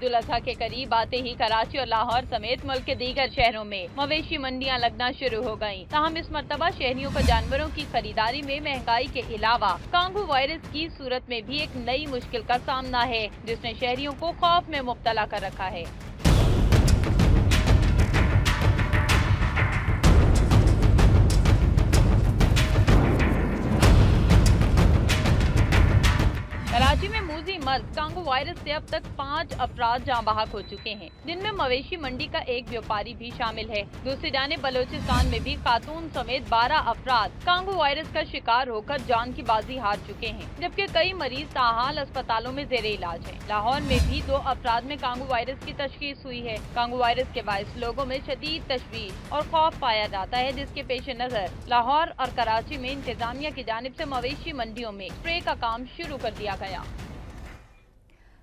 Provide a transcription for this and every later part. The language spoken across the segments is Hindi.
ईद उल अजहा के करीब आते ही कराची और लाहौर समेत मुल्क के दीगर शहरों में मवेशी मंडियां लगना शुरू हो गयीं। ताहम इस मरतबा शहरियों को जानवरों की खरीदारी में महंगाई के अलावा कांगू वायरस की सूरत में भी एक नई मुश्किल का सामना है, जिसने शहरियों को खौफ में मुब्तला कर रखा है। कराची में मूजी मर्ज कांगू वायरस से अब तक 5 अफराद जाँ बहक हो चुके हैं, जिनमें मवेशी मंडी का एक व्यापारी भी शामिल है। दूसरी जानिब बलोचिस्तान में भी खातून समेत 12 अफराद कांगू वायरस का शिकार होकर जान की बाजी हार चुके हैं, जबकि कई मरीज ताहाल अस्पतालों में जेरे इलाज हैं। लाहौर में भी 2 अफराद में कांगू वायरस की तशखीस हुई है। कांगू वायरस के बायस लोगों में शदीद तशवीश और खौफ पाया जाता है, जिसके पेश नजर लाहौर और कराची में इंतजामिया की जानिब से मवेशी मंडियों में स्प्रे का काम शुरू कर दिया गया।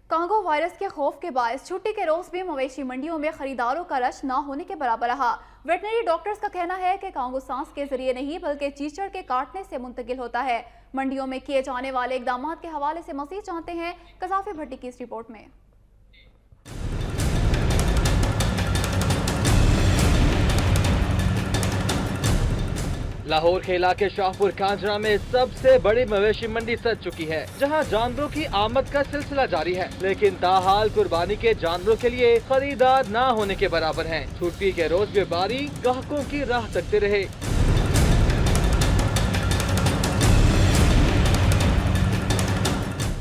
कांगो वायरस के खौफ के बायस छुट्टी के रोज भी मवेशी मंडियों में खरीदारों का रश न होने के बराबर रहा। वेटनरी डॉक्टर्स का कहना है कि कांगो सांस के जरिए नहीं बल्कि चीचड़ के काटने से मुंतकिल होता है। मंडियों में किए जाने वाले इकदाम के हवाले से मज़ीद जानते हैं कज़ाफ़ी भट्टी की इस रिपोर्ट में। लाहौर के इलाके शाहपुर कांजरा में सबसे बड़ी मवेशी मंडी सज चुकी है, जहां जानवरों की आमद का सिलसिला जारी है, लेकिन ताहाल कुर्बानी के जानवरों के लिए खरीदार न होने के बराबर हैं। छुट्टी के रोज व्यापारी ग्राहकों की राह तकते रहे।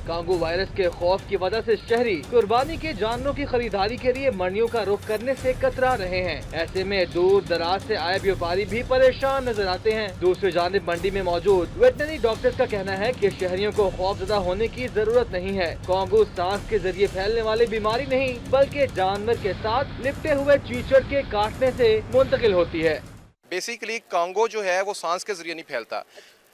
कांगू वायरस के खौफ की वजह से शहरी कुर्बानी के जानवरों की खरीदारी के लिए मंडियों का रुख करने से कतरा रहे हैं। ऐसे में दूर दराज से आए व्यापारी भी परेशान नजर आते हैं। दूसरी जानिब मंडी में मौजूद वेटनरी डॉक्टर्स का कहना है कि शहरियों को खौफजदा होने की जरूरत नहीं है। कांगू सांस के जरिए फैलने वाली बीमारी नहीं बल्कि जानवर के साथ लिपटे हुए चीचड़ के काटने से मुंतकिल होती है। बेसिकली कांगो जो है वो सांस के जरिए नहीं फैलता।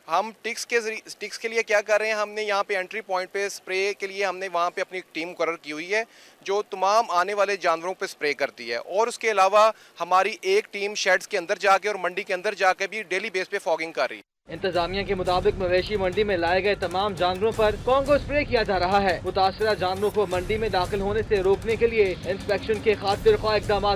हम टिक्स के लिए क्या कर रहे हैं, हमने यहाँ पे एंट्री पॉइंट पे स्प्रे के लिए हमने वहाँ पे अपनी टीम मुकर्रर की हुई है जो तमाम आने वाले जानवरों पे स्प्रे करती है, और उसके अलावा हमारी एक टीम शेड्स के अंदर जाके और मंडी के अंदर जाके भी डेली बेस पे फॉगिंग कर रही है। इंतजामिया के मुताबिक मवेशी मंडी में लाए गए तमाम जानवरों पर कांगो स्प्रे किया जा रहा है। मुतासरा जानवरों को मंडी में दाखिल होने से रोकने के लिए इंस्पेक्शन के खातिर इकदाम